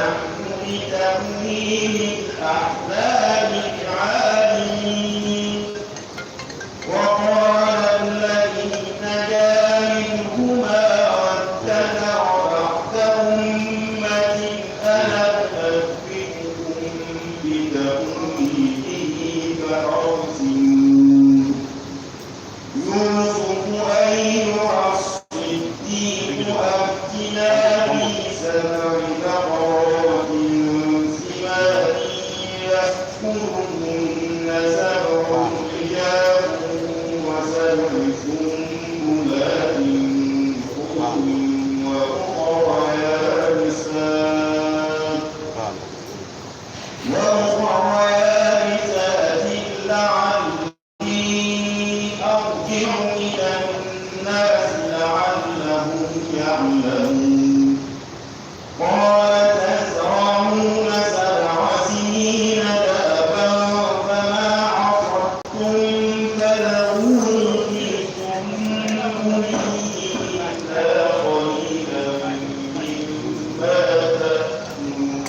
نحن بتأويل الأحلام عالمين. وقال الذي نجا منهما وادكر بعد أمة أنا أنبئكم بتأويله فأرسلون. يوسف أيها الصديق أفتنا في سبع بقرات سمان يأكلهن سبع حجاب وسبع سنبلات خضر وأخرى يابسات لعلي أرجع إلى الناس لعلهم يعلمون. قال تزرعون 7 سنين دابا فما حصدتم فذروه في سنبله إلا قليلا مما تأكلون.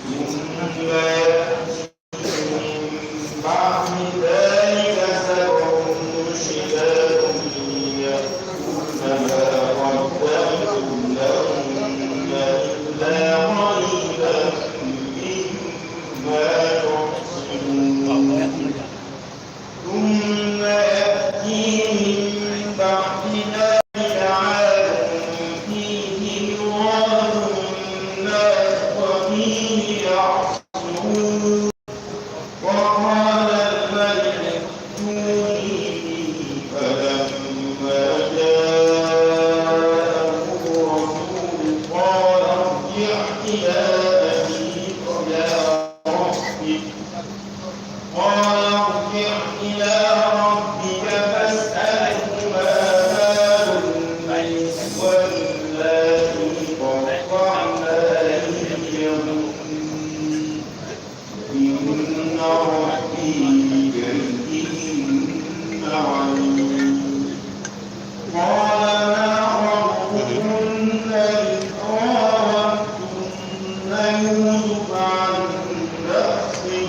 ثم يأتي من بعد ذلك 7 شداد يأكلن ما قدمتم لهن إلا قليلا مما تحصنون. ثم يأتي من بعد ذلك عام فيه يغاث الناس وفيه يعصرون. وقال الملك ائتوني به فلما جاءه الرسول قال ارجع إلى ربك فاسأله ما بال النسوة اللاتي قطعن أيديهن إن ربي بكيدهن عليم. قال ما خطبكن إذ راوتن يوسف عن نفسه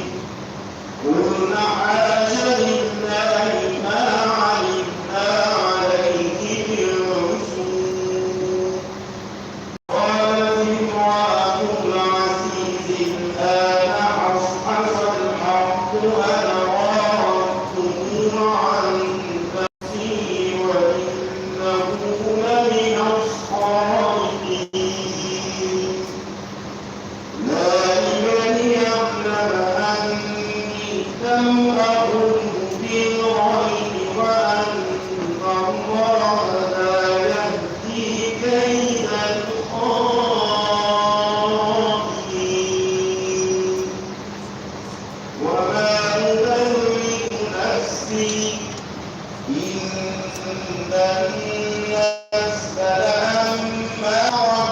قلن حاش لله ما علمنا عليه من سوء. قالت امرأة العزيز الآن حصحص الحق أنا راودته عن نفسه وإنه لمن الصادقين. ذلك ليعلم أني لم أكن بالغيب وأن الله لا يهدي كيد الخائنين. وما أبرئ نفسي إن النفس لأمارة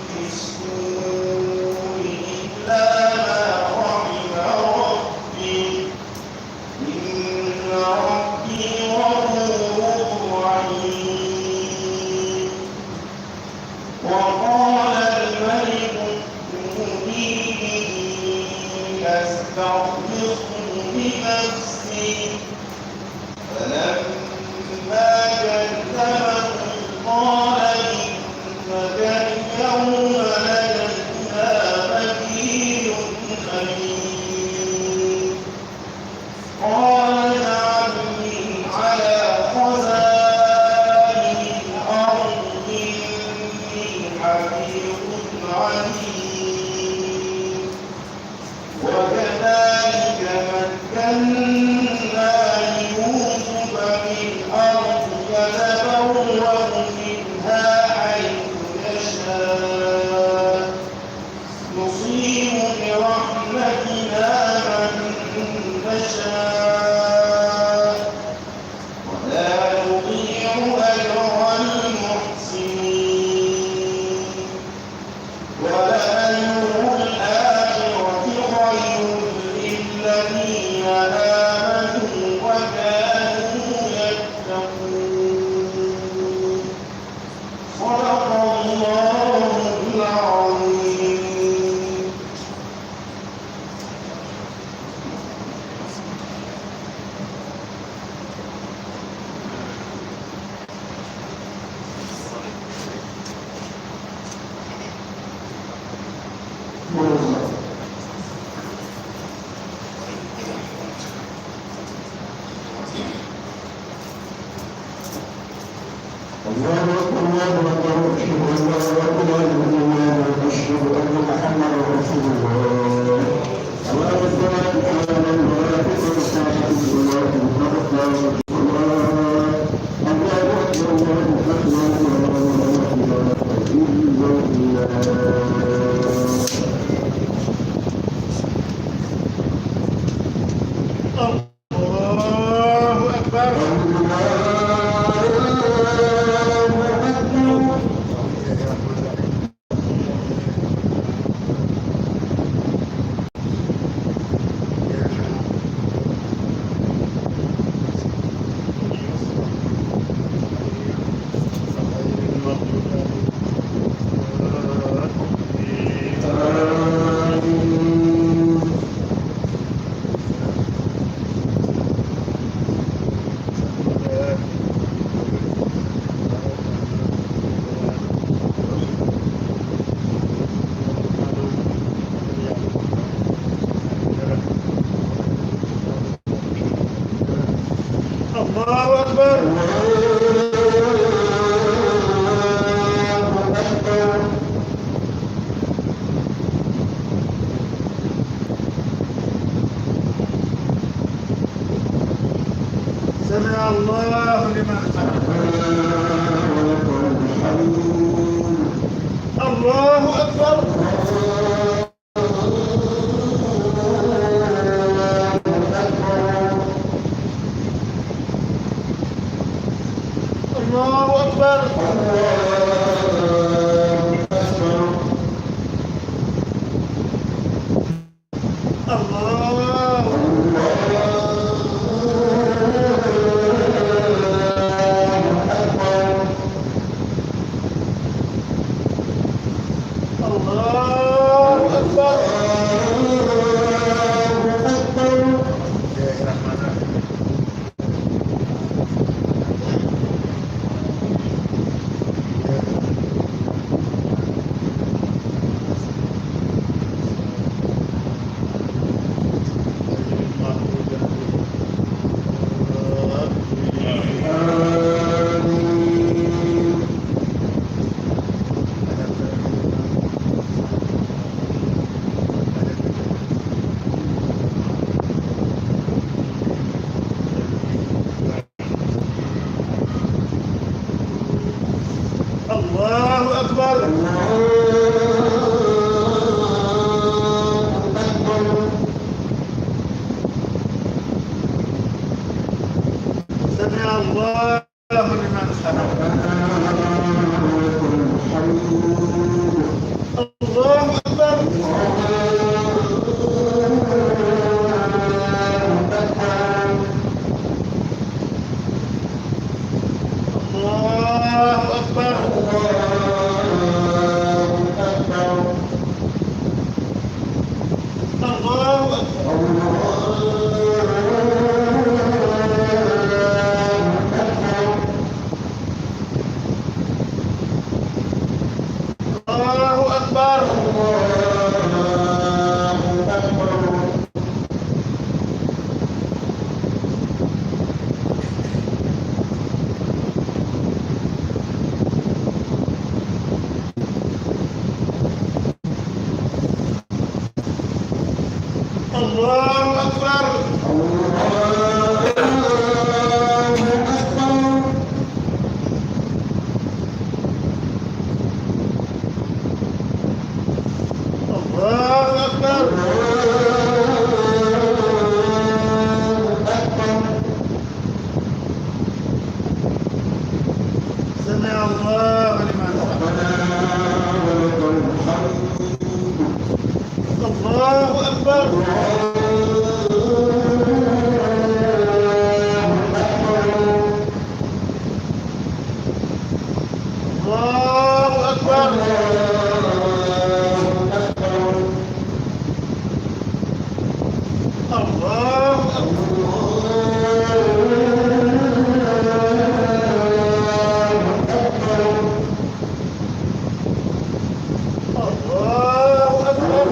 بالسوء إلا ما رحم ربي إن ربي غفور رحيم. وقال الملك ائتوني به أستخلصه لنفسي فلما كلمه قال إنك اليوم لدينا مكين أمين. قال اجعلني على خزائن الأرض إني حفيظ عليم. وكذلك مكنا ليوسف في الأرض يتبوأ منها حيث يشاء نصيب برحمتنا من نشاء ولا نضيع أجر المحسنين. ولأجر الآخرة خير الله أكبر. سمع الله لمن الله أكبر. الله أكبر. الله أكبر. سمع الله لمن حمده. الله أكبر. الله أكبر. الله أكبر. الله أكبر. الله أكبر. سمع الله لمن حمده. الله أكبر. الله أكبر. الله أكبر.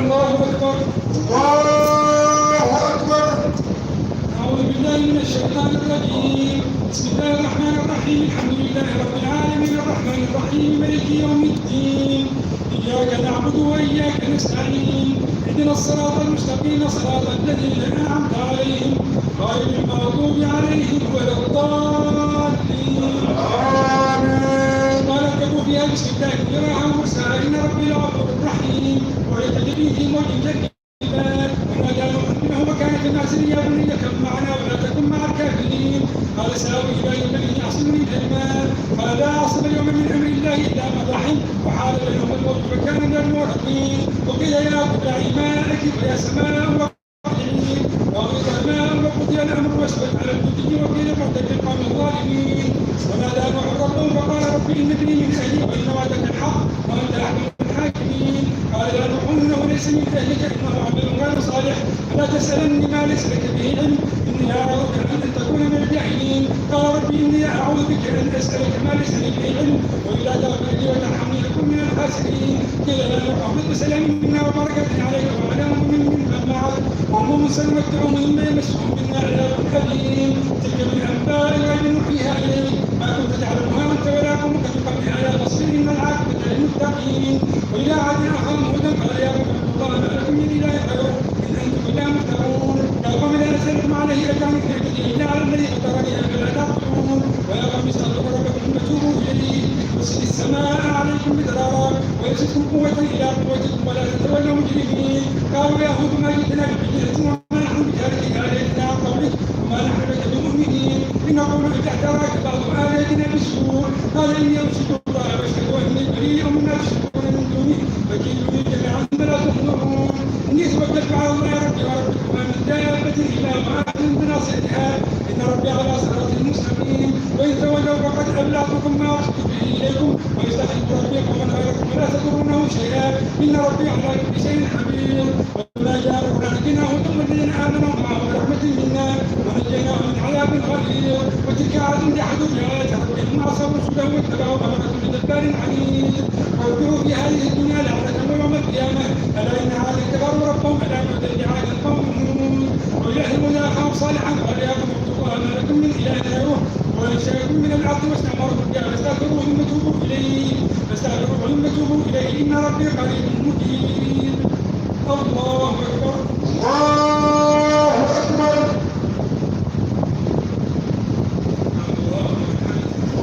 الله أكبر. الله أكبر. أعوذ بالله من الشيطان الرجيم. بسم الله الرحمن الرحيم. الحمد لله رب العالمين الرحمن الرحيم مالك يوم الدين. إياك نعبد وإياك نستعين. اهدنا الصراط المستقيم صراط الذين أنعمت عليهم غير المغضوب عليهم ولا الضالين. قال اركبوا فيها بسم الله مجراها ومرساها إن ربي لغفور رحيم. ويتجري في موج كالجبال ونادى نوح ابنه وكان في المعزل يا بني اركب معنا ولا تكن مع الكافرين. قال سآوي إلى جبل يعصمني من الماء قال لا عاصم اليوم من أمر الله إلا من رحم وحال بينهم الموت فكان من المغرقين. وقيل يا أرض ابلعي ماءك ويا سماء وغيظ الماء وقضي الأمر واستوت على الجودي وقيل بعدا للقوم الظالمين. ونادى نوح ربه فقال رب إن ابني من أهلي وإن وعدك الحق وأنت أحكم الحاكمين. قال يا نوح إنه ليس من أهلك إنه عمل غير صالح فلا تسألني ما ليس لك به علم إني أعوذ بك أن تكون من الجاهلين. قال رب إني أعوذ بك أن أسألك ما ليس لي به علم وإذا تغفر لي وترحمني لكن من الخاسرين. قيل يا نوح اهبط بسلام منا وبركة عليك وعلى مؤمن ممن معك وهم سنمتعهم مما يمسهم منا عذاب أليم. تلك من أنباء الغيب نوحيها إليك ما كنت تعلمها أنت ولا قومك من قبل هذا فاصبر إن العاقبة للمتقين. وإلى عاد أخاهم هودا قال يا قوم اعبدوا الله ما لكم من إله غيره إن أنتم إلا مفترون. يا قوم لا أسألكم عليه أجرا إن أجري إلا على الذي فطرني أفلا تعقلون. ويا قوم استغفروا ربكم ثم توبوا إليه يرسل السماء عليكم مدرارا ويزدكم قوة إلى قوتكم ولا تتولوا مجرمين. قالوا يا هود ما جئتنا ببينة وما نحن بتاركين آلهتنا عن قولك وما نحن لك بمؤمنين إن نقول اتحتراك بعض آلهتنا بالسوء قال إني أشهد الله وأشهد أني بريء مما تشركون من دونه فكيدوني جميعا فلا تحضرون. إني توكلت على الله ربي وربكم ما من دابة إلا وآخذ بناصيتها إن ربي على صراط مستقيم. وإن تولوا فقد أبلغتكم ما أرسلت به إليكم ويستحق ربي قوما غيركم ولا تضرونه شيئا إن ربي على كل شيء حبيب. وما جاء نجيناه ثم الذين آمنوا معه برحمة منا ونجيناه من عذاب غليظ. وتلك عاد جحدوا بآيات ربهم وعصوا رسله واتبعوا أمر كل جبار عنيد. واذكروا في هذه الدنيا لعنة ويوم القيامة ألا إن عاد كفروا ربهم ألا بعدا لعاد قوم هود. وإلههم أخاهم صالحا قال يا قوم اعبدوا الله ما لكم من إله غيره وأنشأكم من الأرض واستعمركم بها فاستغفروه ثم توبوا إليه إن ربي قريب مجيب. الله أكبر. الله أكبر.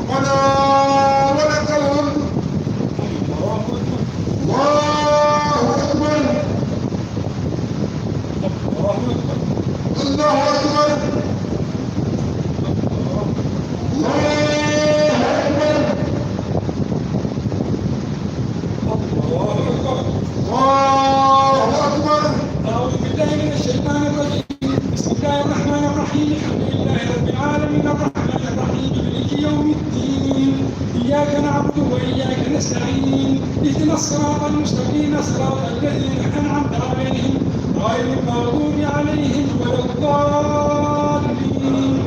ربنا ولك الحمد. الله أكبر. الله أكبر. الله إياك نعبد وإياك نستعين اهدنا الصراط المستقيم صراط الذين أنعمت عليهم غير المغضوب عليهم ولا الضالين.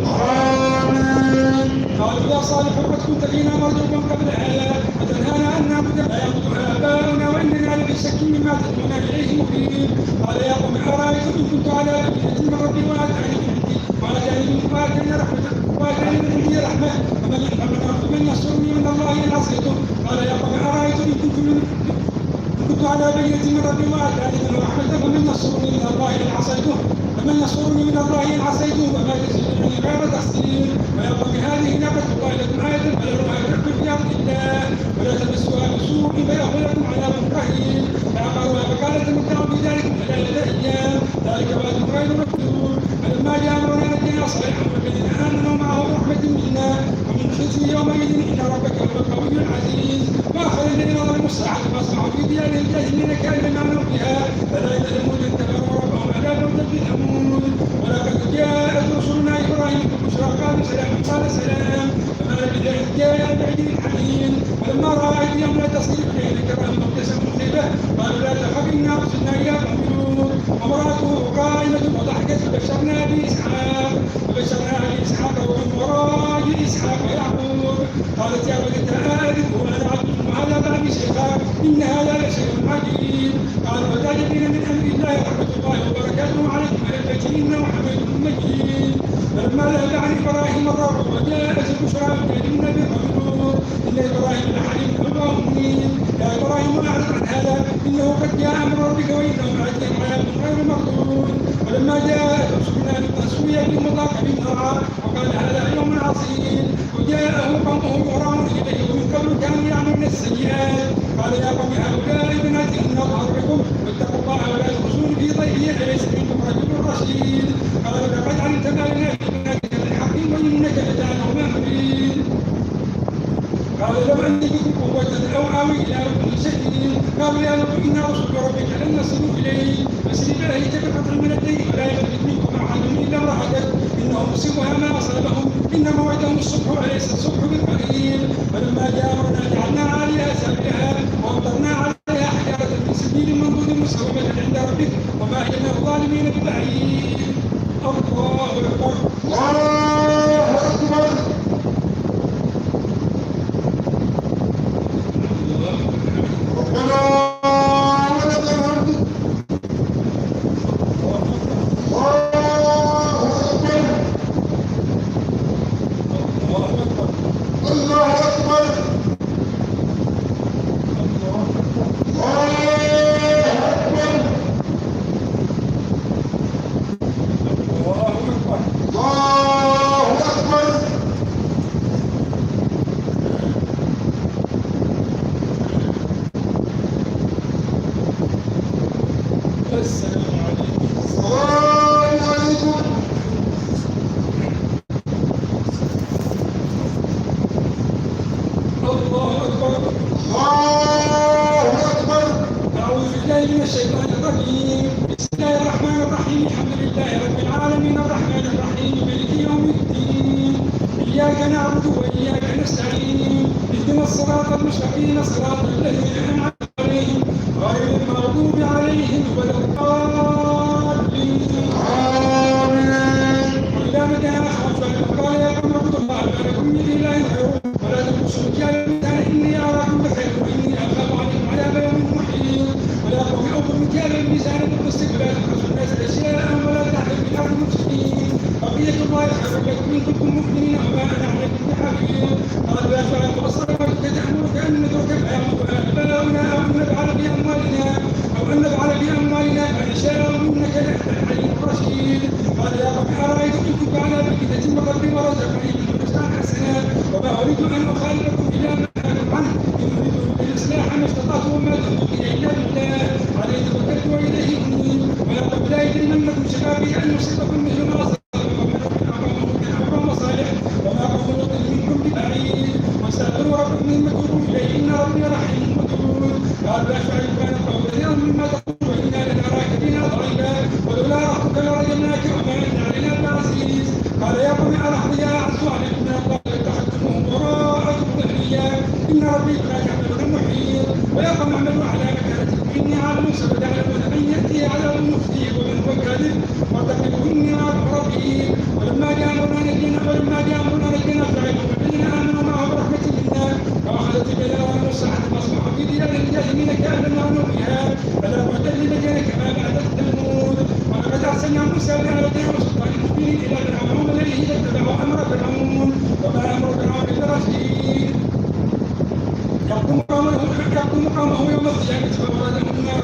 آمين. قالوا يا صالح قد كنت فينا مرجوبا قبل هذا فتنهانا أن نعبد ما يعبد آباؤنا وإننا لفي شك مما تدعونا إليه مريب. قال يا قوم أرأيتم إن كنت على بينة من ربي وآتاني من عندي رحمة فمن ينصرني من الله إن عصيته. قال يا قوم أرأيتم إن كنت على بينة من ربي وآتاني من رحمة فمن ينصرني من الله إن عصيته وما تزيدني غير تحصيل. ويا قوم هذه نعمة الله لكم آية فذروها تأكل في أرض الله ولا تمسوها بسوء فيأخذكم عذاب رهين. فعقروها فقالت تمتعوا في ذلك 3 أيام ذلك وعد غير مكتوب. فلما جاء أمرنا نجينا صالحا والذين آمنوا معه برحمة منا ومن خزي يومئذ إن ربك هو القوي العزيز. وأخذ الذين ظلموا الصيحة فأصبحوا في ديارهم جاثمين كأن لم يعملوا بها فلا يعلمون اتبعوا ربهم على بوده الأمون. ولقد جاءت رسلنا إبراهيم بالبشرى قالوا سلام قال سلام فما لبث أن جاء بعيد حنين. ولما رأى أيديهم لا تصل إليه نكرهم وابتسموا خيبة قالوا لا تخف إنا أرسلنا إلى قوم لوط وامرأته قائمة وضحكت فبشرناها بإسحاق ومن وراء إسحاق يعقوب. قالت يا ولد آدم وأنا عبد على باب شيخا إن هذا لشيء عجيب. قال وتعجبين من أمر الله رحمة الله وبركاته عليكم أهل البيت إنه حميد مجيد. فلما ذهب عن إبراهيم الروع وجاءت البشرى يكلمنا بالرسول إن إبراهيم لحليم أواه منيب. يا إبراهيم أعرض عن هذا إنه قد جاء أمر ربك وإنهم آتيهم عذاب غير مردود. ولما جاءت رسلنا للتسوية بالمضاق بالنار وقال هذا يوم عصيب وجاءه قومه يهرعون إليه ومن قبل كانوا يعملون السيئات. قال يا قوم هؤلاء بناتي إن أظهر بكم واتقوا الله ولا تخزوني في ضيفي أليس منكم رجل رشيد. قال لقد علمت ما لنا في بناتك بالحق وإنك لتعلم ما نريد. قال لو أن بكم قوة أو آوي إلى ركن شديد. قالوا يا رب إنا رسل ربك لن نصلوا إليه فاسر بأهلك بقطع من الليل ولا يلتفت منكم أحد إلا امرأتك إنه مصيبها ما أصابهم إن موعدهم الصبح وليس الصبح بالقريب. فلما جاء أمرنا جعلنا عاليها سافلها وأمطرنا عليها حجارة من سجيل منضود مسومة عند ربك وما هي من الظالمين ببعيد. الله أكبر. الله أكبر. ربنا ولك الحمد. الله أكبر. السلام عليكم. السلام عليكم. الله أكبر. الله أكبر. أعوذ بالله من الشيطان الرجيم. بسم الله الرحمن الرحيم. الحمد لله رب العالمين الرحمن الرحيم مالك يوم الدين. إياك نعبد وإياك نستعين اهدنا الصراط المستقيم صراط الذين أنعمت عليهم غير المغضوب عليهم ولا الضالين. آمين. وإذا بدأ أخاف قال يا قوم اعبدوا الله ما لكم من إله غيره ولا تلبسوا الكلام بالمثال إني أراكم بخير وإني أخاف عليكم عذاب يوم محيط. ولا قوم أوفوا المكيال والميزان بالقسط ولا تبخسوا الناس أشياء ولا تعثوا في الأرض مفسدين. بقية الله خير لكم إن كنتم مؤمنين وما أنا عليكم بحفيظ. قالوا يا شعيب والصدقات تأمرك أن نترك ما يعبد آباؤنا أو أن نفعل بأموالنا ما نشاء إنك لأنت الحليم الرشيد. قال يا قوم أرأيتم إن كنت على بينة من ربي ورزقني منه رزقا حسنا وما أريد أن أخالفكم إلى ما أنهاكم عنه إن أريد الإصلاح ما استطعت وما توفيقي إلا بالله عليه توكلت وإليه أنيب. ويا قوم لا يجرمنكم شقاقي أن يصيبكم مثل ما أصاب قوم صالح وما قوم لوط منكم ببعيد واستغفروا ربكم ثم توبوا إليه إن ربي رحيم ودود. قالوا يا شعيب كان القوم كثيرا مما تقول وإنا لنراك فينا ضعيفا ولولا رحمتك لرجمناك وما أنت علينا بعزيز. قال يا قوم أرهطي أعز عليكم من الله اتخذتموه وراءكم إني عالم ستعلمون من يأتي عذاب مخزي ومن هو كاذب وارتقبوا إني معكم رقيب. ولما جاء أمرنا نجينا شعيب والذين آمنوا معه برحمة منا وأخذت الجلال والصحة فأصبحوا في ديار الجاهلين كأن لم يغنوا بها فلا بعدا لمدين كما بعدت ثمود. ولقد أرسلنا موسى بآياتنا وسلطان مبين إلى فرعون وملئه فاتبعوا أمر فرعون وما أمر فرعون إلا رشيد يحكم قومه يوم القيامة فأوردهم النار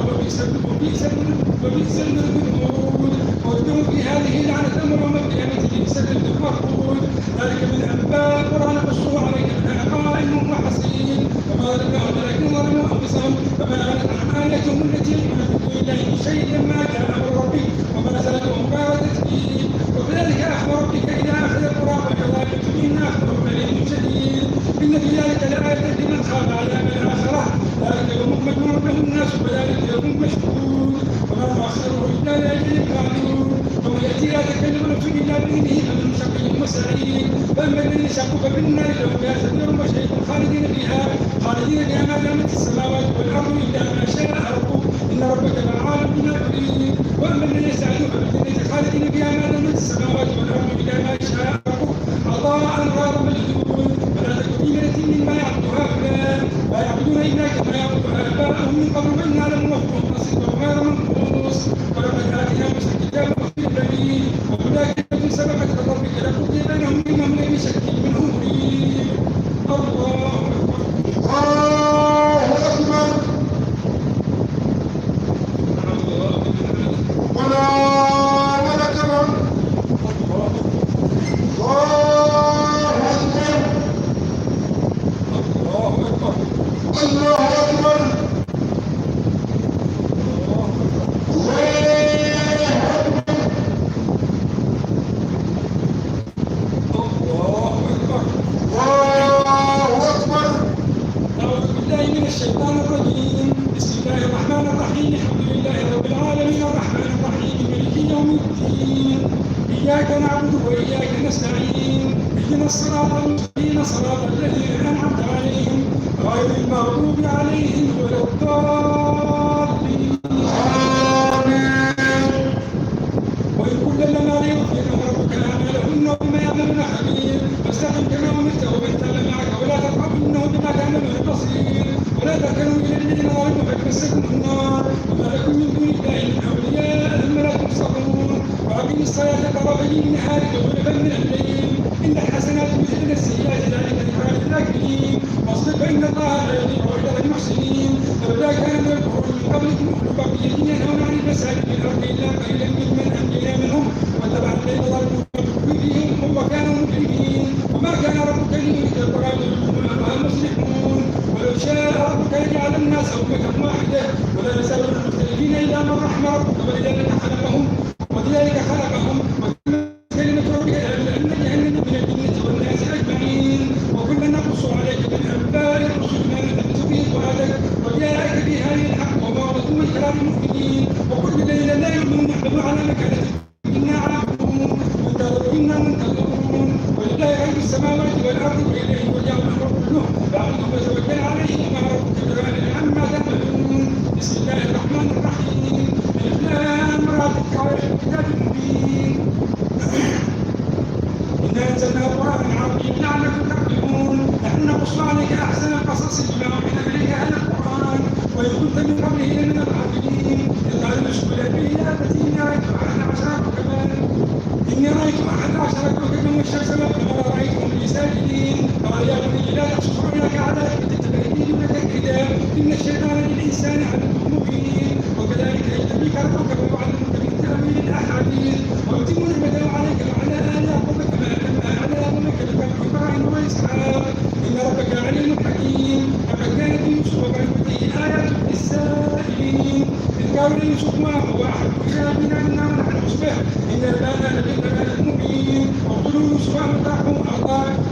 وبئس المرود واذكروا في هذه لعنة يوم القيامة بئس المرود. ذلك من أنباء القرى نقصه عليك منها قائم وحصيد وما ظلمناهم ولكن ظلموا أنفسهم فما أغنت عنهم آياتهم التي يدعون من دون الله من شيء لما جاء أمر ربك وما زادهم غير تتبيب. وكذلك أخذ ربك إذا أخذ القرى وهي ظالمة إن أخذه أليم شديد. إن في ذلك لآية لمن خاف عذاب الآخرة ذلك يوم مجموع له الناس وذلك يوم مشهود وما نؤخره إلا لأجل معلوم. ومن يأتي لا تكلم نفس إلا بإذنه فمن شقي وسعيد. فأما الذين شقوا ففي النار لهم فيها زفير وشهيق خالدين فيها ما دامت السماوات والأرض إلا ما شاء ربك إن ربك فعال بما يريد. وأما الذين سعدوا ففي الجنة خالدين فيها ما دامت السماوات والأرض إلا ما شاء ربك عطاء غير مجدود. فلا تك في مرية مما يعبد هؤلاء لا يعبدون إلا كما يعبد آباءهم من قبل وإنا لموفقون نصيبا غير منقوص. ولقد آتينا موسى الكتاب واختلف فيه وهدى كتاب سبقت من ربك لقضي بينهم إنهم لفي شك منه مريب. الله أكبر ربنا ولك الحمد. الله أكبر. الشيطان الرجيم. بسم الله الرحمن الرحيم. الحمد لله رب العالمين الرحمن الرحيم مالك يوم الدين. إياك نعبد وإياك نستعين اهدنا الصراط المستقيم صراط الذين أنعمت عليهم غير المغضوب عليهم ولا الضالين. وإن كل لما ليغفرهم ربك أعمالهن وبما يعملون خبير. فاستقم كما أمرت ومن تاب معك ولا تقرب إنه بما تعملون بصير. ولا تركنوا إلى الذين ظلموا فتمسكم النار وما لكم من دون الله من أولياء ثم لا تنصرون. وأقم الصلاة طرفي النهار وزلفا من الليل إن الحسنات يذهبن السيئات ذلك ذكرى للذاكرين. واصبر فإن الله لا يضيع أجر المحسنين. فلولا كان من القرون من قبلكم أولو بقية ينهون عن الفساد في الأرض إلا قليلا ممن أنجينا منهم واتبع الذين ظلموا بكفرهم وكانوا مجرمين. وما كان ربك ليهلك القرى وأهلها مصلحون. ولو شاء ربك لجعل الناس أمة واحدة ولا يزالون مختلفين إلا من رحم ربك ولذلك خلقهم كلمة ربك لأن جهنم من الجنة والناس أجمعين. وكلا نقص عليك من أنباء الرسل ما نثبت به فؤادك وجاءك في هذه الحق وموعظة من كلام المؤمنين. وكل الذين لا يؤمنون احملوا على مكانتهم إنا عاقبون وانتظروا إنا منتظرون. ولله غيب السماوات والأرض وإليه يرجع الأمر كله فاعبده وتوكل عليه وما ربك بغافل عما تعملون. بسم الله الرحمن الرحيم. الف لام را تلك آيات الكتاب المبين. إنا أنزلناه قرآنا عربيا لعلكم تعقلون. نحن نقص عليك أحسن القصص بما أوحينا إليك هذا القرآن وإن كنت من قبله لمن الغافلين. إذ قال المشرك لأبيه يا أبتي إني رأيت 11 كوكبا والشمس والقمر رأيتهم لي ساجدين. قال يا بني لا تقصص رؤياك على إخوتك فإني متكدا إن الشيطان للإنسان عدو مبين. وكذلك يجتبيك ربك ويعلمك من تأويل الأحاديث ويتم نعمته عليك وعلى آل يعقوب كما أتمها على أمك بني إبراهيم وإسحاق إن ربك عليم حكيم. لقد كان في يوسف وإخوته آيات للسائلين إذ قالوا ليوسف ما هو أحد إخوتنا منا ونحن نصبح إن أبانا لفي ضلال مبين. واقتلوا يوسف أو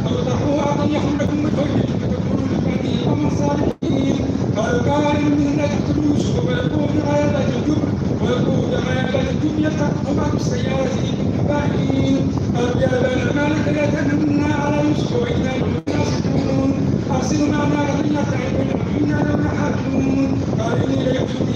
اطرحوه أرضا يخرج لكم من وجهه فتكونوا من بعده قوما صالحين. قال قائل منهم لا تقتلوا يوسف وألقوه في غيابات الجب يلتقطه بعض السيارة إن كنتم فاعلين. قالوا يا أبانا ما لك لا تأمنا على يوسف وإنا له ناصحون. أرسلوا معنا غدا يرتع بيننا وإنا له لحافظون. قال إني ليحزنني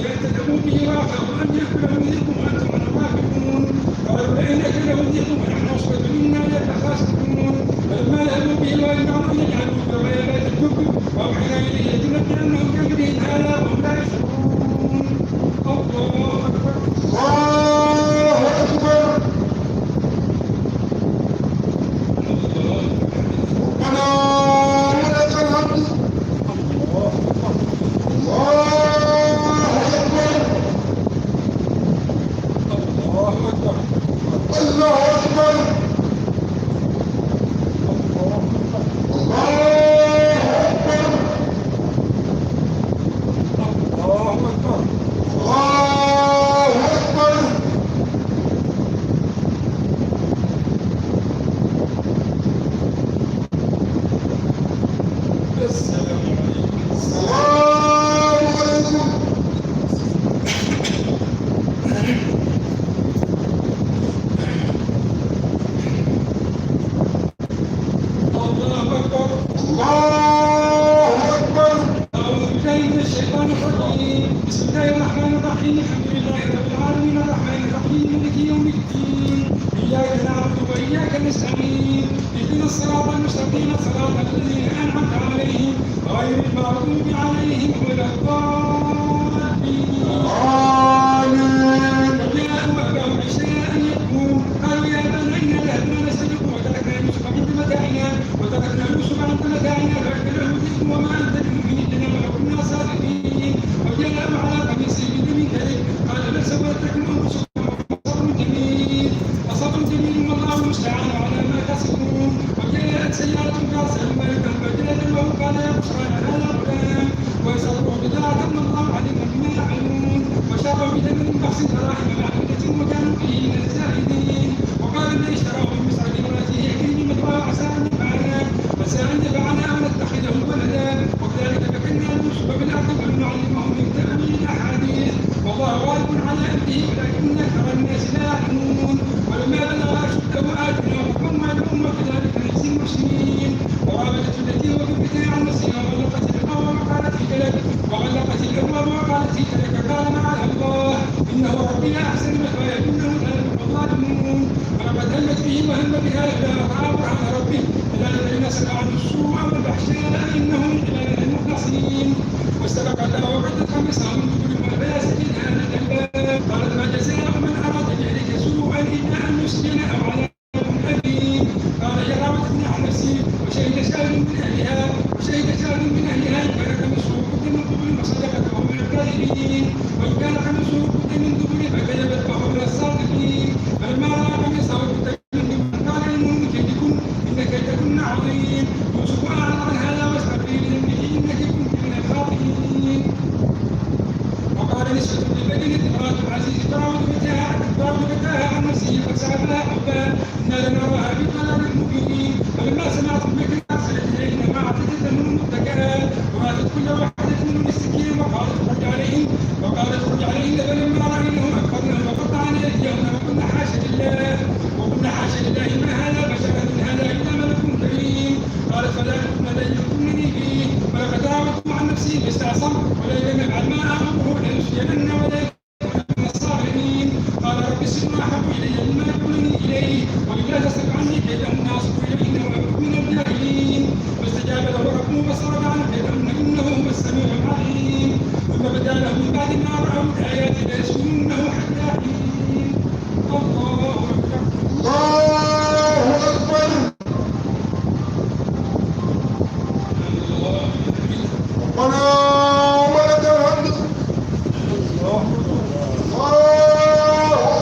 وأوحينا إليه لتنبئنهم بأمرهم هذا وهم لا يشعرون. الله أكبر. الله أكبر. ربنا ولك الحمد. الله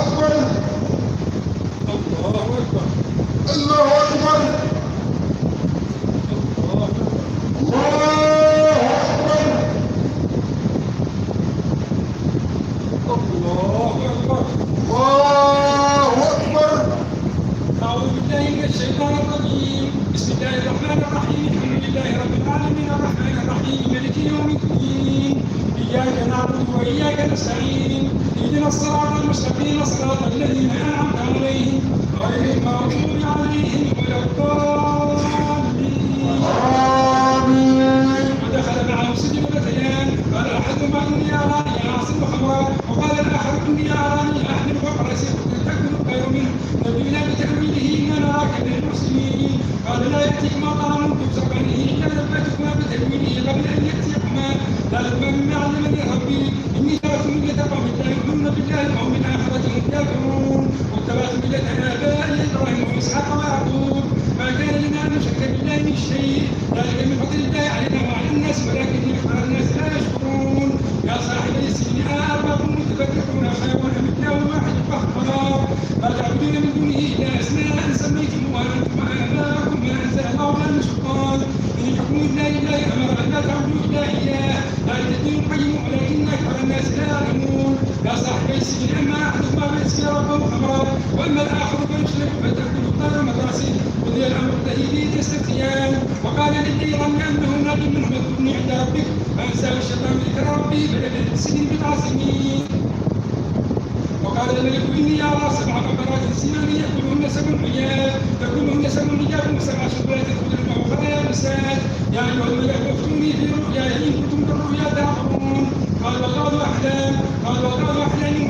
أكبر. الله أكبر. الله أكبر. قال لا يأتيكما طعام ترزقانه إلا نبأتكما بتأويله قبل أن يأتيكما ذلكما مما علمني ربي إني تركت ملة قوم لا يؤمنون بالله وهم بالآخرة هم كافرون واتبعت ملة آبائي إبراهيم وإسحاق ويعقوب ما كان لنا أن نشرك بالله من شيء ذلك من فضل الله علينا وعلى الناس ولكن أكثر الناس لا يشكرون يا صاحبي السجن أأرباب متفرقون خير أم الله واحد قهار ما تعبدون من دونه إلا أسماء سميتموها أنتم وآباؤكم ما أنزل الله بها من سلطان إن الحكم إلا لله أمر أن لا تعبدوا إلا إياه ذلك الدين القيم ولكن أكثر الناس لا يعلمون يا صاحبي السجن أما أحدهما فيسقي ربه خمرا وأما الآخر فيشرب فتأكل الطير مدرسه قضي الأمر الذي فيه تستفتيان وقال للذي ظن أنه ناج منهم اذكرني عند ربك فأنساه الشيطان ذكر ربي فلبث في السجن بضع سنين وقال الملك إني أرى 7 بقرات سمان يأكلهن 7 عجاف تأكلهن 7 عجاف و7 شربات خضر وأخرى يابسات يا أيها الملك افتوني في رؤياي إن كنتم بالرؤيا تعقلون قال والله أحلام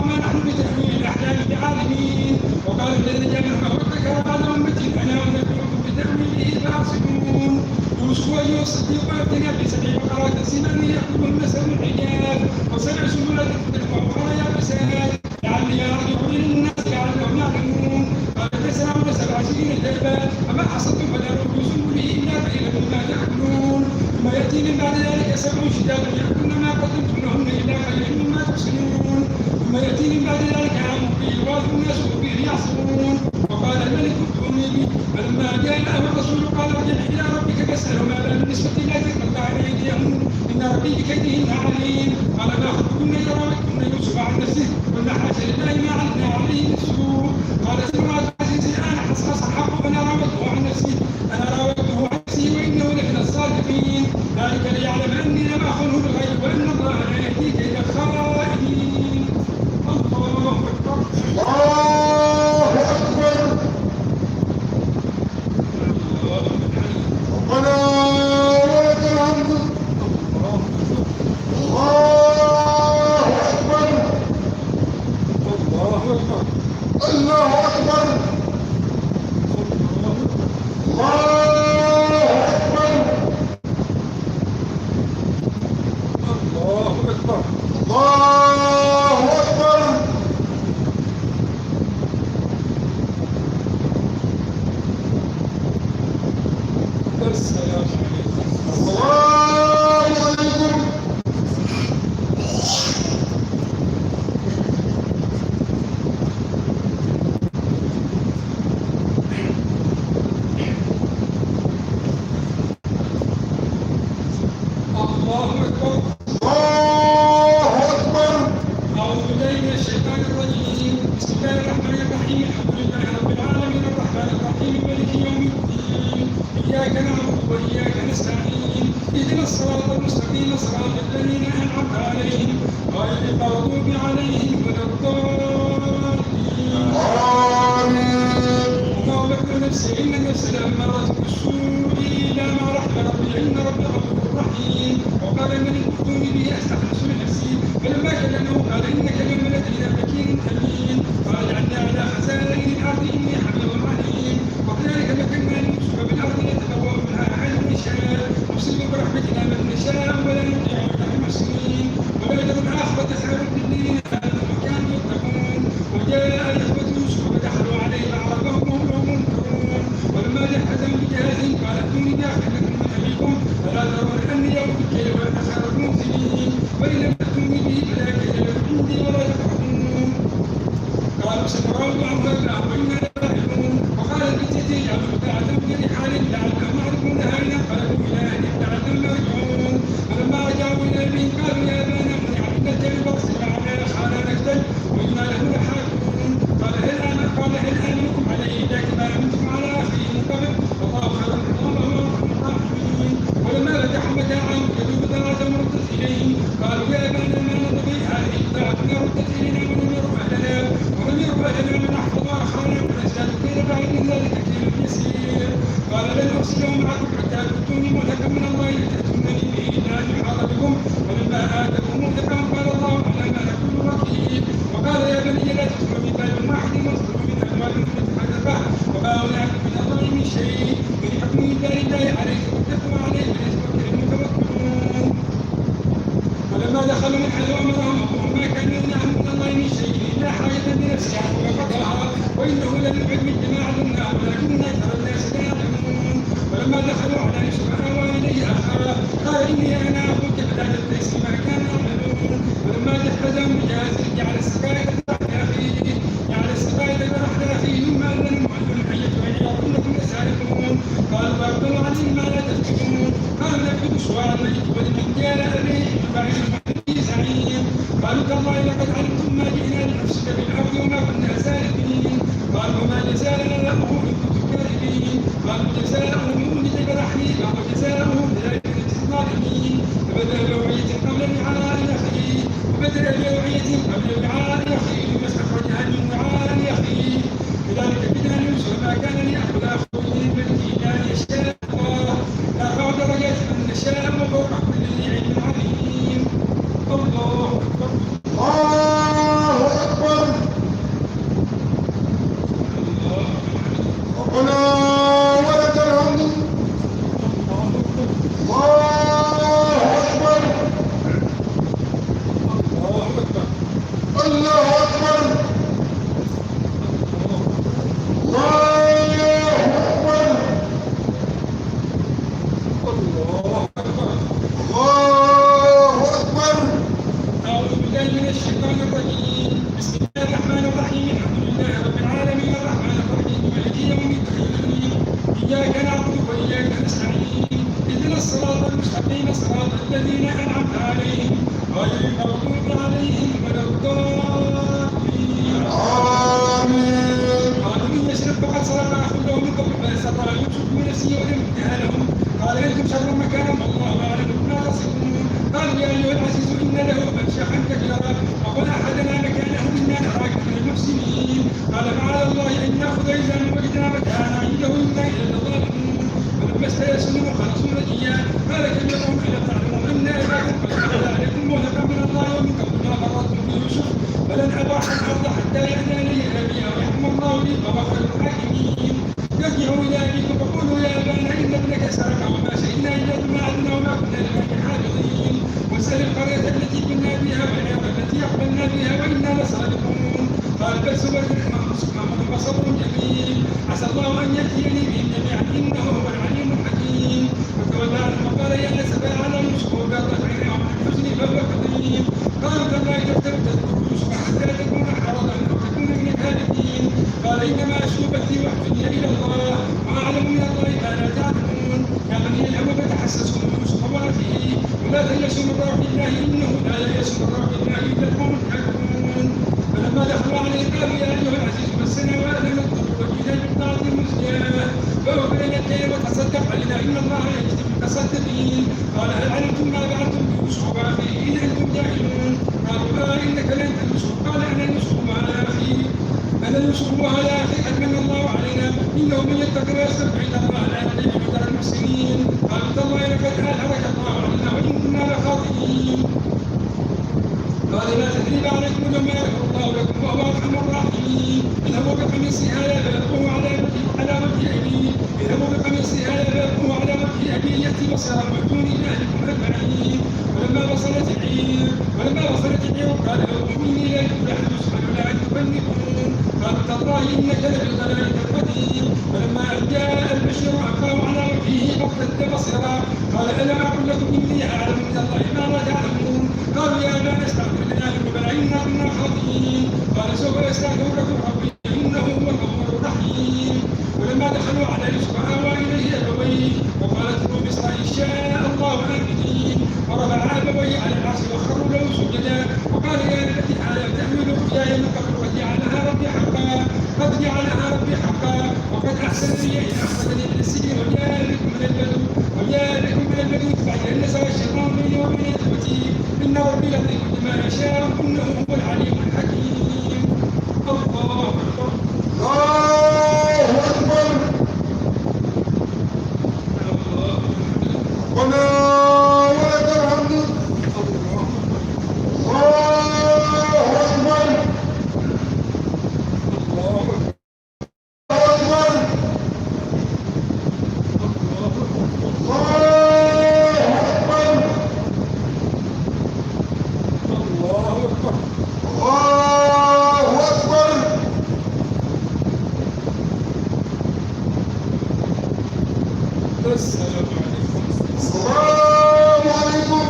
وما نحن بتأويل الأحلام بعالمين وقال الذي جاء من ذكر بعد أمة أنا أنبئكم بتأويله فأرسلون يوسف أيها الصديق أفتنا ب7 بقرات سمان يأكلهن 7 عجاف و7 سنبلات خضر وأخرى يابسات لعلي أرجع إلى الناس لعلهم يعلمون قال تزرعون 7 سنين دابا فما حصدتم فلا تأكلوا سنبله إلا قليلا مما تأكلون ثم يأتي من بعد ذلك 7 شداد يأكلن ما قدمتم لهن إلا قليلا مما تحسنون ثم يأتي من بعد ذلك عام فيه يغاث الناس وفيه يعصرون وقال الملك ائتوني به فلما جاء الرسول قال ارجع إلى ربك فاسأله ما بال النسوة التي قطعن أيديهن إن ربي بكيدهن عليم قال ما خطبكن إذا راودتن يوسف عن نفسه قلنا حاشا لله ما علمنا عليه من سوء قال امرأة العزيز الآن حصحص الحق أنا راودته عن نفسي وإنه لمن الصادقين ذلك ليعلم أني لم أخنه بالغيب وأن الله لا يهدي كيد الخائنين الله أكبر الله أكبر ربنا ولك الحمد الله أكبر الله أكبر قالوا يا أبانا ما نبغي هذه بضاعتنا ردت إلينا ونمير أهلنا ونحفظ أخانا ولما دخلوا على يوسف آوى إليه أخاه قال إني أنا أخوك فلا تبتئس بما كانوا يعملون ولما جهزهم بجهازه جعل السقاية تحت أخيه ثم أذن مؤذن أيتها العيار إنكم لسارقون قالوا وأقبلوا عليهم ما لا تفقدون قالوا نفقد سواء الملك ولمن جاء أبيه فبعيد به زعيم قالوا تالله لقد علمتم ما جئنا لنفسد بالأرض وما كنا سارقين قالوا وما جزاؤنا له إن كنتم كاذبين قالوا جزاؤه من وجد برحمه وجزاؤه بذلك نجزي الظالمين فبدأ بأوعية قبل وعاء أخيه ثم استخرجها من وعاء أخيه كذلك كدنا ليوسف ما كان ليأخذ أخوه للملك إلا أن يشاء الله نرفع درجات من نشاء وفوق كل ذي علم عليم الله أكبر الله أكبر ربنا ولك الحمد الله أكبر الله أكبر الذين أنعمت عليهم غير المغضوب عليهم ولا الضالين آمين. قالوا إن يسرق فقد سرق أخ له من قبل فاستطاع يوسف بنفسه ولم يؤتها لهم قال أنتم شر مكانا والله أعلم بما تصفون قالوا يا أيها العزيز إن له منشأ كبيرا وقد أحدنا مكانه إنا نراك من المحسنين قال معاذ الله أن نأخذ إلا من وجدنا مكانا عنده إنا إلى الظالمون ولما استيأسوا منه خلصوا نجيا قال كبيرهم ألم تعلموا أن أباكم قد أخذ عليكم موثقا من الله ومن قبل ما فرطتم في يوسف فلن أبرح الأرض حتى يأتي لي أبي أو يحكم الله لي فهو خير الحاكمين ارجعوا إلى أبيكم فقولوا يا أبانا إن ابنك سرق وما شهدنا إلا بما علمنا وما كنا لله حافظين واسأل القرية التي كنا فيها والعير التي أقبلنا فيها وإنا لصادقون قال بل سبحانه وصبر جميل عسى الله أن يأتيني بهم جميعا إنه هو العليم الحكيم وتولى عنهم وقال يا أسفا على يوسف وقاطعت عينه عن الحزن فهو كظيم قالوا تالله تفتر تذكر يوسف حتى تكون حرضا أو تكون من الهالكين قال إنما أشكو بثي وحزني إلى الله وأعلم من الله ما لا تعلمون يا بني اذهبوا فتحسسوا من يوسف وأخيه ولا تيأسوا من روح الله إنه لا ييأس من روح الله إلا القوم الكافرون فلما دخلوا عليه قالوا يا أيها العزيز مسنا وأهلنا الضر وجئنا بالطاعة المزجاة فأوفينا الكيل وتصدق علينا إن الله يجزي المتصدقين قال هل علمتم ما فعلتم بيوسف وأخيه إن أنتم جاهلون قالوا إنك لأنت يوسف قال أنا يوسف وأنا أخي أنا يوسف وأنا أخي قد من الله علينا إنه من يتق ويصدق عند الله لا يضيع أجر المحسنين قالوا تالله لقد أهلك الله علينا وإن كنا لخاطئين قال لا تثريب عليكم اليوم يغفر الله لكم وهو أرحم الراحمين اذهبوا بقميصها فألقوه على وجه أبيه اذهبوا بقميصها فألقوه على وجه أبيه يأتي بصرا وأتوني بأهلكم أجمعين ولما وصلت العير قال لهم إني لا يدخل أحد يسأل أن تبلغون قالوا تالله إنك لفي ضلالك القديم فلما أن جاء البشير ألقاه على وجهه فارتد بصرا قال ألم أقل لكم إني أعلم من الله ما لا تعلمون قالوا يا أبانا استغفر لنا ذنوبنا إنا كنا خاطئين قال سوف يستغفر لكم ربي إنه هو الغفور الرحيم ولما دخلوا على يوسف آوى إليه أبويه وقالت له مصر إن شاء الله آمنين ورفع أبويه على العرش وخروا له سجدا وقال يا التي تحمل رؤياي من قبل قد جعلها ربي حقا وقد أحسن لي إذ أخرجني من السجن وجاء بكم من البدو بعد أن نزغ الشيطان بيني وبين إخوتي إن ربي لطيف لما يشاء إنه هو العليم الحكيم الله أكبر الله أكبر ربنا ولك الحمد الله أكبر الله السلام عليكم. السلام عليكم.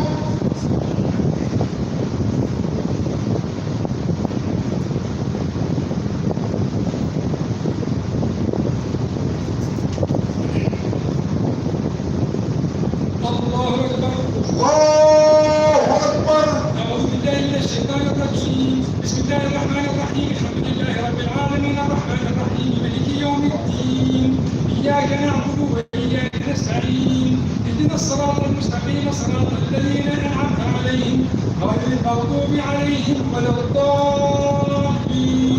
الله أكبر. الله أكبر. أعوذ بالله من الشيطان الرجيم. بسم الله الرحمن الرحيم. الحمد لله رب العالمين الرحمن الرحيم مالك يوم الدين. إياك نعبد وإياك نستعين. اهدنا الصراط المستقيم صراط الذين أنعمت عليهم غير المغضوب عليهم ولا الضالين.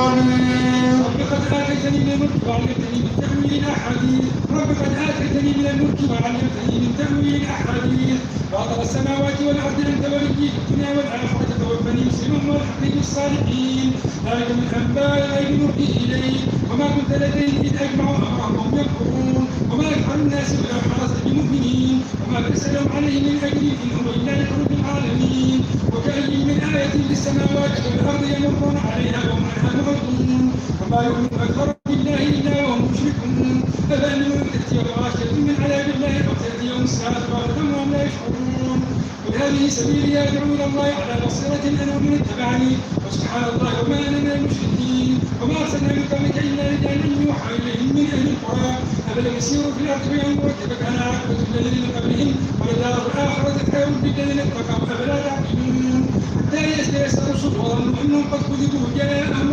آمين. رب قد آتيتني من الملك وعلمتني من تأويل الأحاديث. رب قد آتيتني من الملك وعلمتني من تأويل الأحاديث. فاطر السماوات والأرض أنت ولي في الدنيا والآخرة توفني مسلما والحقني بالصالحين. ذلك من أنباء الغيب نوحيه إليك وما كنت لديهم إذ أجمع أمرهم وهم يكفرون وما أكثر الناس ولو حرصت بمؤمنين وما أرسلهم عليه من أجر إن هو إلا لرب العالمين. وكأي من آية في السماوات والأرض يمرون عليها وهم عنها معرضون وما يؤمن أكثر بالله إلا وهم مشركون. أفأمنوا أن تأتيهم غاشية من عذاب الله أو تأتيهم الساعة بغتة وهم لا يشعرون. قل هذه سبيلي أدعو إلى الله على بصيرة أنا ومن اتبعني وسبحان الله وما أنا من المشركين. وما أرسلنا من قبلك إلا رجالا يوحى إليهم من أهل القرى أفلم يسيروا في الأرض فينظروا كيف كان عاقبة الذين من قبلهم ولدار الآخرة خير للذين اتقوا أفلا تعقلون. حتى يستيأس الرسل وظنوا أنهم قد كذبوا جاءهم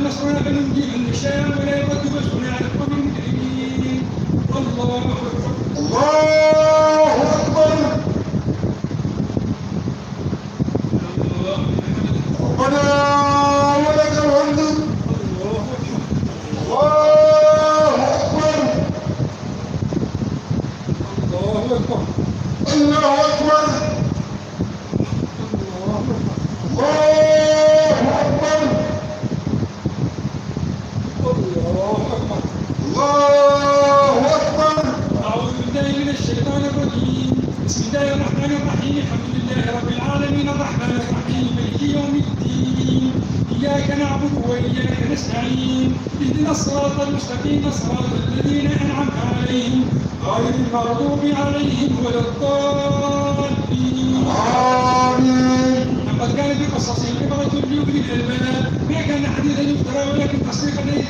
نصرنا فننجي من نشاء ولا يرد بأسنا على القوم المجرمين. الله أكبر. الله أكبر. ربنا ولك الحمد. الله أكبر. الله أكبر. الله أكبر. الله أكبر. الله أكبر. أعوذ بالله من الشيطان الرجيم. بسم الله الرحمن الرحيم. الحمد لله رب العالمين الرحمن الرحيم مالك يوم الدين. إياك نعبد وإياك نستعين. اهدنا الصراط المستقيم صراط الذين أنعمت عليهم غير المغضوب عليهم ولا الضالين. آمين. لقد كان في قصصهم عبرة لأولي الألباب ما كان حديثا يفترى ولكن تصديق الذي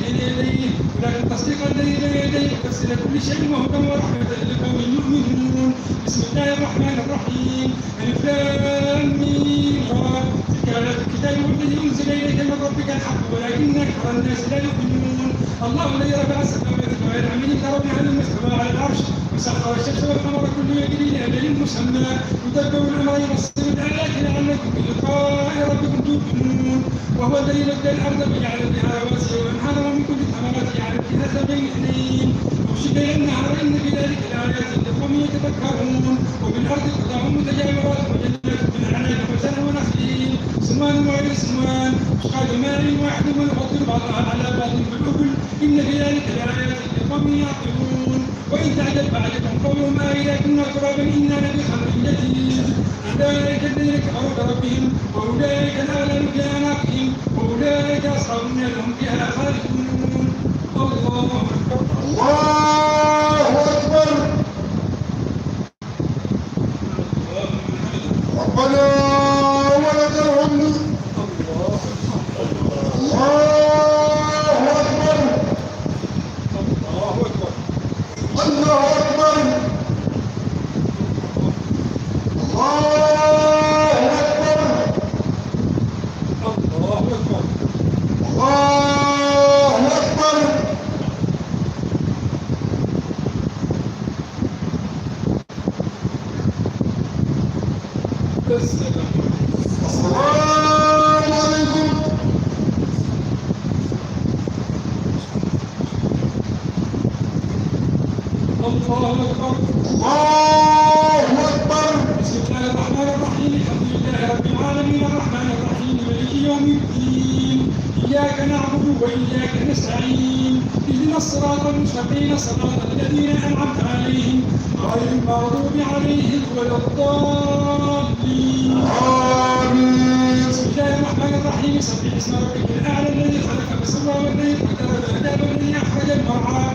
بين يديه وتفسير كل شيء وهدى ورحمة لقوم يؤمنون. بسم الله الرحمن الرحيم. ألف لام ميم را. تلك آيات الكتاب والذي أنزل إليك من ربك الحق ولكن أكثر الناس لا يؤمنون. الله الذي رفع السماوات بغير عمد ترونها ثم استوى على العرش وسخر الشمس والقمر كل يجري لأجل مسمى يدبر الأمر يفصل الآيات لعلكم بلقاء ربكم توقنون. وهو الذي مد الأرض وجعل فيها رواسي وأنهارا ومن كل الثمرات جعل فيها زوجين اثنين يغشي الليل النهار إن في ذلك لآيات لقوم يتفكرون. وفي الأرض قطع متجاورات وجنات من أعناب وزرع ونخيل صنوان وغير صنوان يسقى بماء واحد ونفضل بعضها على بعض في الأكل إن في ذلك لآيات لقوم يعقلون. وإن تعجب بعدكم قولهم أإذا كنا ترابا إنا لفي خلق جديد. أولئك الذين كفروا بربهم وأولئك الأغلال في أعناقهم وأولئك أصحاب النار هم فيها خالدون. الله أكبر. الله أكبر. ربنا ولك الحمد. الله أكبر. الله أكبر. الله أكبر. الله أكبر. الله أكبر. الله أكبر. السلام السلام عليكم. الله أكبر. الله أكبر. بسم الله الرحمن الرحيم. الحمد لله رب العالمين الرحمن الرحيم مالك يوم الدين. إياك نعبد وإياك نستعين. اهدنا الصراط المستقيم صراط الذين أنعمت عليهم غير المغضوب عليهم ولا الضالين. آمين. بسم الله الرحمن الرحيم. سبح اسم ربك الأعلى الذي خلق فسوى والذي قدر فهدى والذي أخرج المرعى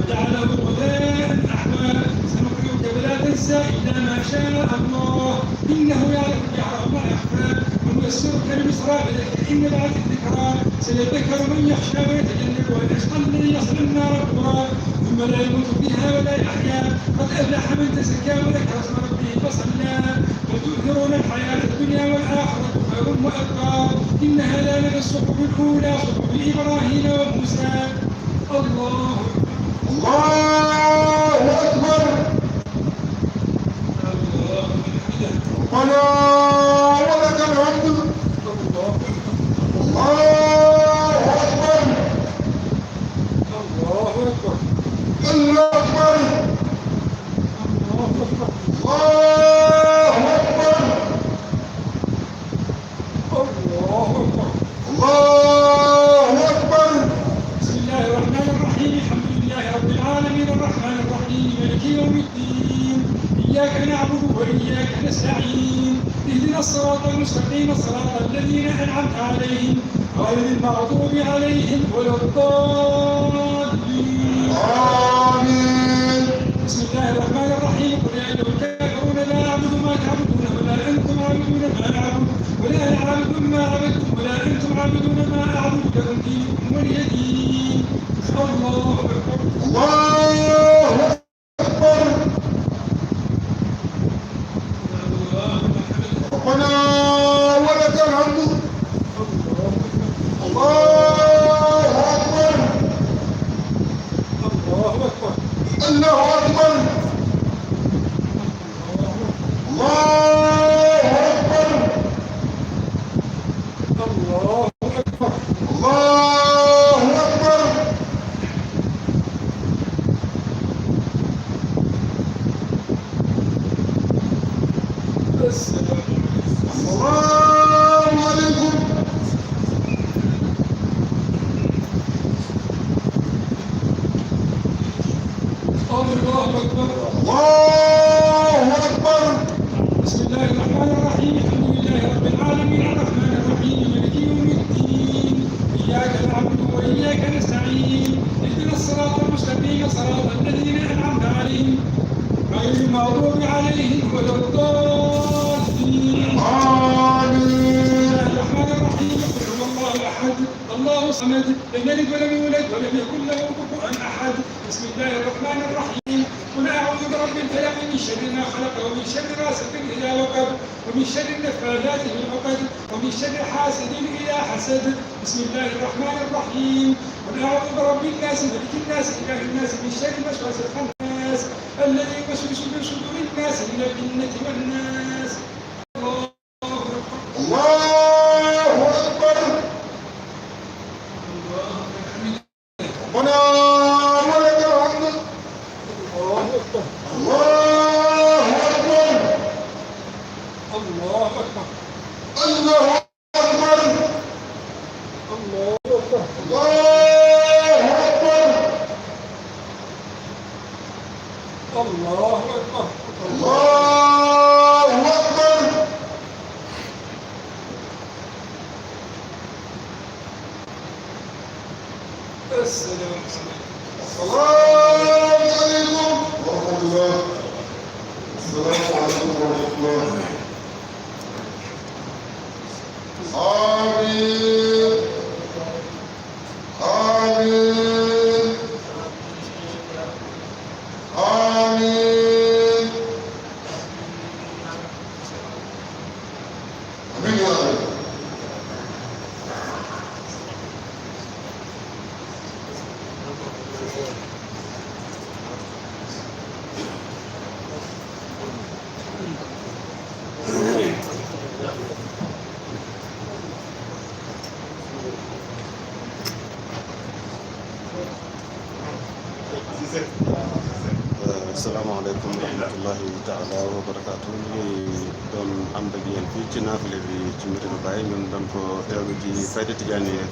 فجعله غثاء أحوى سنقرئك فلا تنسى إلا ما شاء الله إنه يعلم الجهر وما يخفى ونيسرك لليسرى فذكر إن بعد الذكرى سيذكر من يخشى ويتجنبها الأشقى الذي يصل النار الكبرى ثم لا يموت فيها ولا يحيا قد أفلح من تزكى وذكر اسم ربه فصلى بل تؤثرون الحياة الدنيا والآخرة خير وأبقى إن هذا لفي الصحف الأولى صحف إبراهيم وموسى الله الله أكبر. ربنا ولك الحمد. الله أكبر. الله أكبر. الله أكبر. الله أكبر. الله أكبر. بسم الله الرحمن الرحيم الحمد لله رب العالمين الرحمن الرحيم مالك يوم الدين إياك نعبد وإياك نستعين اهدنا الصراط المستقيم صراط الذين أنعمت عليهم غير المغضوب عليهم ولا الضالين آمين. بسم الله الرحمن الرحيم قل يا أيها الكافرون لا أعبد ما تعبدون ولا أنتم عابدون ما أعبد ولا أنا عابد ما عبدتم ولا أنتم عابدون ما أعبد لكم دينكم ولي دين الله أكبر. الله أكبر. ربنا ولك الحمد. الله أكبر. الله أكبر. الله أكبر. الله أكبر. الله أكبر. الله أكبر. السلام عليكم. الله أكبر. الله أكبر. بسم الله الرحمن الرحيم الحمد لله رب العالمين الرحمن الرحيم مالك يوم الدين إياك نعبد وإياك نستعين اهدنا الصراط المستقيم صراط الذين أنعمت عليهم غير المغضوب عليهم ولا الضالين آمين. الرحمن الرحيم قل هو الله أحد الله الصمد لم يلد ولم يولد ولم يكن له كفوا أحد بسم الله الرحمن الرحيم قل أعوذ برب الفلق من شر ما خلق ومن شر غاسق إذا وقب ومن شر النفاثات في العقد ومن شر حاسد إذا حسد بسم الله الرحمن الرحيم قل أعوذ برب الناس ملك الناس إله الناس من شر الوسواس الخناس الذي يوسوس في صدور الناس من الجنة والناس الله أكبر. ربنا ولك الحمد. الله أكبر. الله أكبر. الله أكبر. الله أكبر. الله أكبر. الله أكبر. الله أكبر. الله أكبر. السلام السلام عليكم ورحمة الله. السلام عليكم ورحمة الله. آمين. آمين. آمين. آمين يا رب. asalaamaaleykum wa rahmatullahi taala wa barakaatu ñu ngi doon ànd ak yéen fii ci naafile bi ci Medina Baye ñun doon ko teewlu ci Fayda Tijaaniya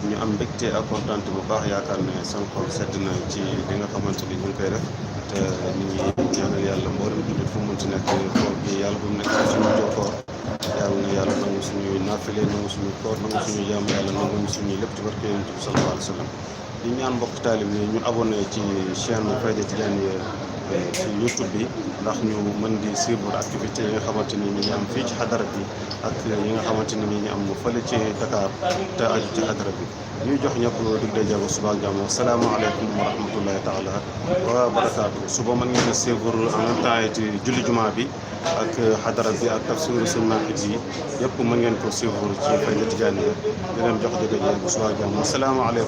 ñu am mbégte ak kontaante bu baax yaakaar ne sama xol sedd na ci li nga xamante ni ñu ngi koy def te ñu ngi ñaanal yàlla mboolem jullit fu mu mënti nekk koor bi yàlla bu mu nekk suñu jokkoor yàlla na yàlla nangu suñuy naafile nangu suñu koor nangu suñu jaamu yàlla nangu suñuy lépp ci barke Yonent bi sallallahu alayhi wa sallam di ñaan mbokk taalib yi ñu abonné ci chaîne Fayda Tidianiya ci YouTube bi ndax ñu mën di suivre activité yi nga xamante ni ñu ngi am fii ci xadara bi ak yi nga xamante ni ñu ngi am fële ci Dakar te aju ci xadara bi ñuy jox ñëpp dig daje ba suba ak jàmm asalaamaaleykum wa rahmatullahi taala wa barakaatu suba mën ngeen a suivre en même temps it julli jumaa bi ak xadara bi ak tafsiru sëñ Mankit bi yëpp mën ngeen ko suivre ci Fayda Tidianiya di leen jox dig daje ba suba ak jàmm asalaamaaleykum